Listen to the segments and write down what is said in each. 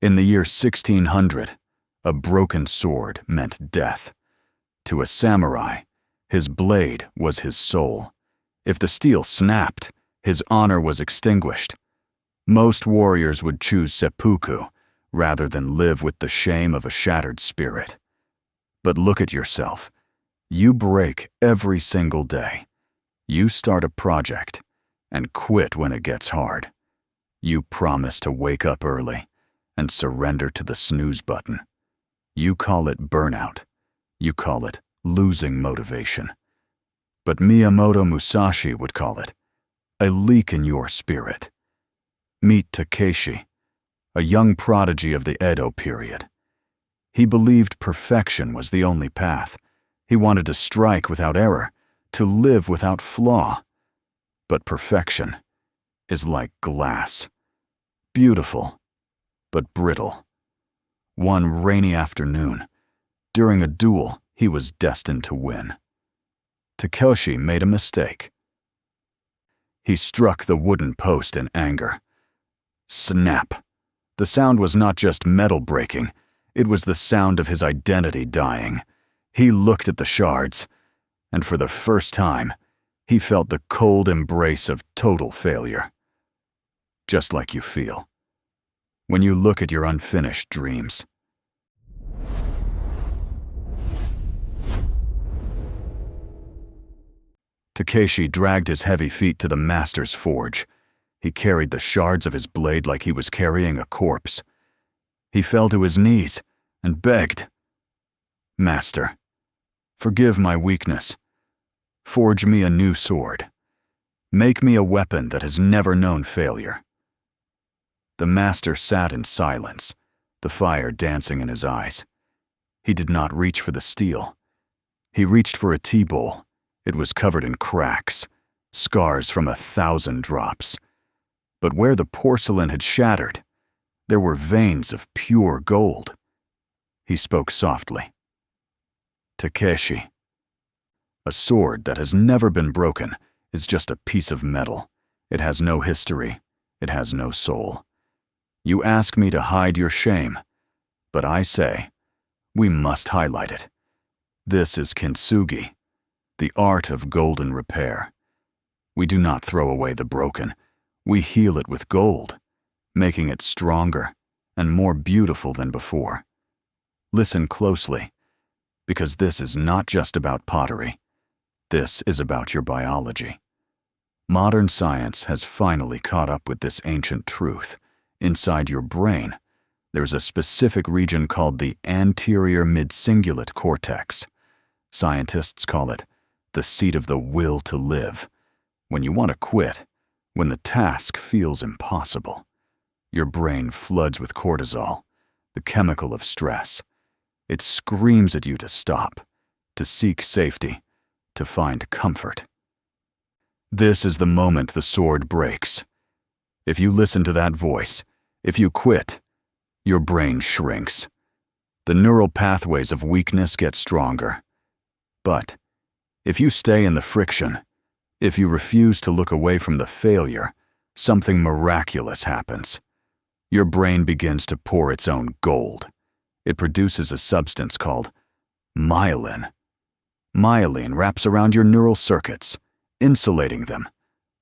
In the year 1600, a broken sword meant death. To a samurai, his blade was his soul. If the steel snapped, his honor was extinguished. Most warriors would choose seppuku rather than live with the shame of a shattered spirit. But look at yourself. You break every single day. You start a project and quit when it gets hard. You promise to wake up early and surrender to the snooze button. You call it burnout. You call it losing motivation. But Miyamoto Musashi would call it a leak in your spirit. Meet Takeshi, a young prodigy of the Edo period. He believed perfection was the only path. He wanted to strike without error, to live without flaw. But perfection is like glass. Beautiful, but brittle. One rainy afternoon, during a duel, he was destined to win. Takeshi made a mistake. He struck the wooden post in anger. Snap! The sound was not just metal breaking, it was the sound of his identity dying. He looked at the shards, and for the first time, he felt the cold embrace of total failure. Just like you feel when you look at your unfinished dreams. Takeshi dragged his heavy feet to the master's forge. He carried the shards of his blade like he was carrying a corpse. He fell to his knees and begged, "Master, forgive my weakness. Forge me a new sword. Make me a weapon that has never known failure." The master sat in silence, the fire dancing in his eyes. He did not reach for the steel. He reached for a tea bowl. It was covered in cracks, scars from 1,000 drops. But where the porcelain had shattered, there were veins of pure gold. He spoke softly. "Takeshi, a sword that has never been broken is just a piece of metal. It has no history. It has no soul. You ask me to hide your shame, but I say, we must highlight it. This is Kintsugi, the art of golden repair. We do not throw away the broken. We heal it with gold, making it stronger and more beautiful than before. Listen closely, because this is not just about pottery. This is about your biology. Modern science has finally caught up with this ancient truth. Inside your brain, there's a specific region called the Anterior Midcingulate Cortex. Scientists call it the seat of the will to live. When you want to quit, when the task feels impossible, your brain floods with cortisol, the chemical of stress. It screams at you to stop, to seek safety, to find comfort. This is the moment the sword breaks. If you listen to that voice, if you quit, your brain shrinks. The neural pathways of weakness get stronger. But if you stay in the friction, if you refuse to look away from the failure, something miraculous happens. Your brain begins to pour its own gold. It produces a substance called myelin. Myelin wraps around your neural circuits, insulating them,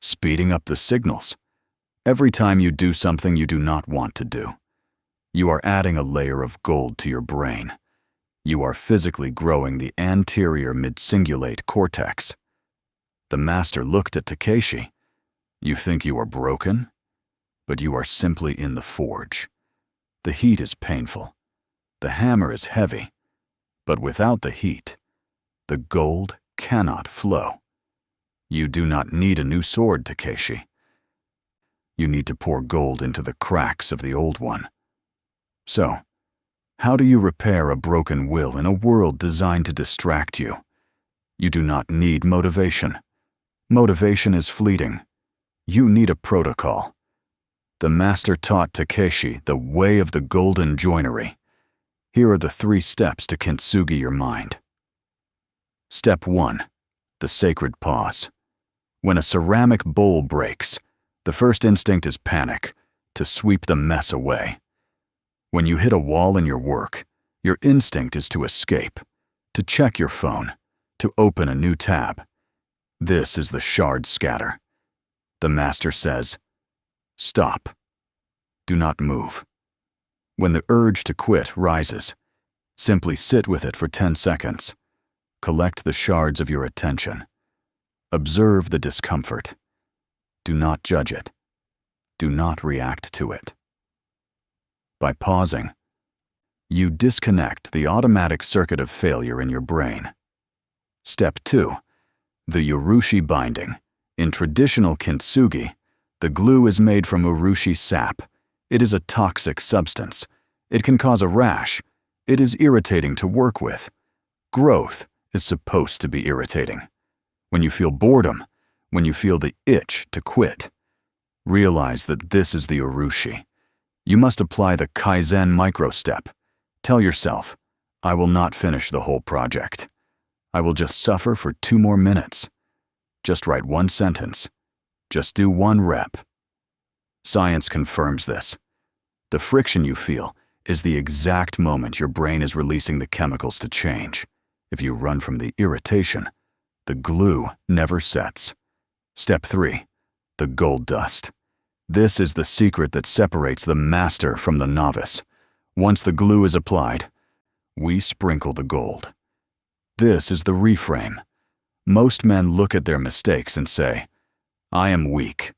speeding up the signals. Every time you do something you do not want to do, you are adding a layer of gold to your brain. You are physically growing the Anterior Midcingulate Cortex. The master looked at Takeshi. You think you are broken? But you are simply in the forge. The heat is painful. The hammer is heavy. But without the heat, the gold cannot flow. You do not need a new sword, Takeshi. You need to pour gold into the cracks of the old one. So, how do you repair a broken will in a world designed to distract you? You do not need motivation. Motivation is fleeting. You need a protocol. The master taught Takeshi the way of the golden joinery. Here are the 3 steps to Kintsugi your mind. Step 1. The sacred pause. When a ceramic bowl breaks, the first instinct is panic, to sweep the mess away. When you hit a wall in your work, your instinct is to escape, to check your phone, to open a new tab. This is the shard scatter. The master says, stop. Do not move. When the urge to quit rises, simply sit with it for 10 seconds. Collect the shards of your attention. Observe the discomfort. Do not judge it. Do not react to it. By pausing, you disconnect the automatic circuit of failure in your brain. Step 2. The urushi binding. In traditional Kintsugi, the glue is made from urushi sap. It is a toxic substance. It can cause a rash. It is irritating to work with. Growth is supposed to be irritating. When you feel boredom, when you feel the itch to quit, realize that this is the urushi. You must apply the Kaizen micro-step. Tell yourself, I will not finish the whole project. I will just suffer for 2 more minutes. Just write 1 sentence. Just do 1 rep. Science confirms this. The friction you feel is the exact moment your brain is releasing the chemicals to change. If you run from the irritation, the glue never sets. Step 3. The gold dust. This is the secret that separates the master from the novice. Once the glue is applied, we sprinkle the gold. This is the reframe. Most men look at their mistakes and say, I am weak.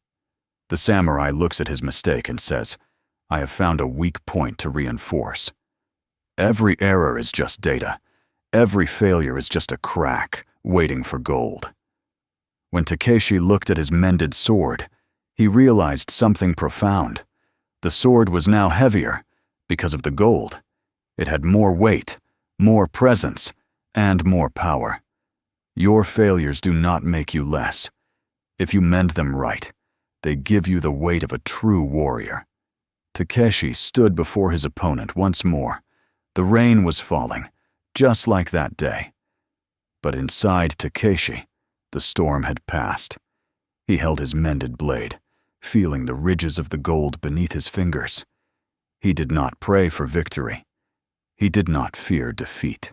The samurai looks at his mistake and says, I have found a weak point to reinforce. Every error is just data. Every failure is just a crack waiting for gold. When Takeshi looked at his mended sword, he realized something profound. The sword was now heavier because of the gold. It had more weight, more presence, and more power. Your failures do not make you less. If you mend them right, they give you the weight of a true warrior. Takeshi stood before his opponent once more. The rain was falling, just like that day. But inside Takeshi, the storm had passed. He held his mended blade, feeling the ridges of the gold beneath his fingers. He did not pray for victory. He did not fear defeat.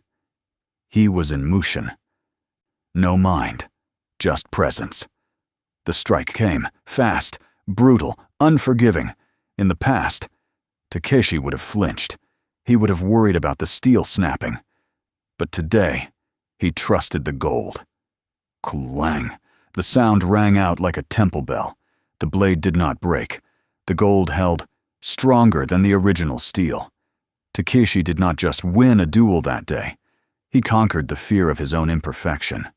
He was in motion. No mind, just presence. The strike came, fast, brutal, unforgiving. In the past, Takeshi would have flinched. He would have worried about the steel snapping. But today, he trusted the gold. Clang! The sound rang out like a temple bell. The blade did not break. The gold held, stronger than the original steel. Takeshi did not just win a duel that day. He conquered the fear of his own imperfection.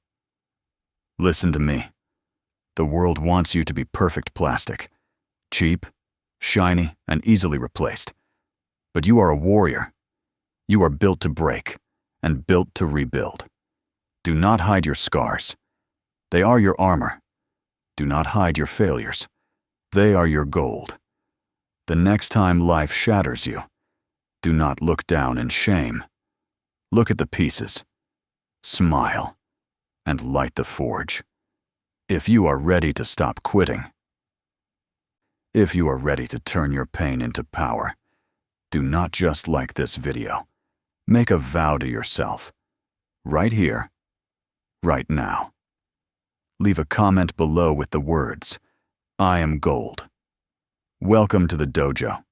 Listen to me. The world wants you to be perfect plastic. Cheap, shiny, and easily replaced. But you are a warrior. You are built to break, and built to rebuild. Do not hide your scars. They are your armor. Do not hide your failures. They are your gold. The next time life shatters you, do not look down in shame. Look at the pieces. Smile, and light the forge. If you are ready to stop quitting, if you are ready to turn your pain into power, do not just like this video. Make a vow to yourself. Right here, right now. Leave a comment below with the words, I am gold. Welcome to the dojo.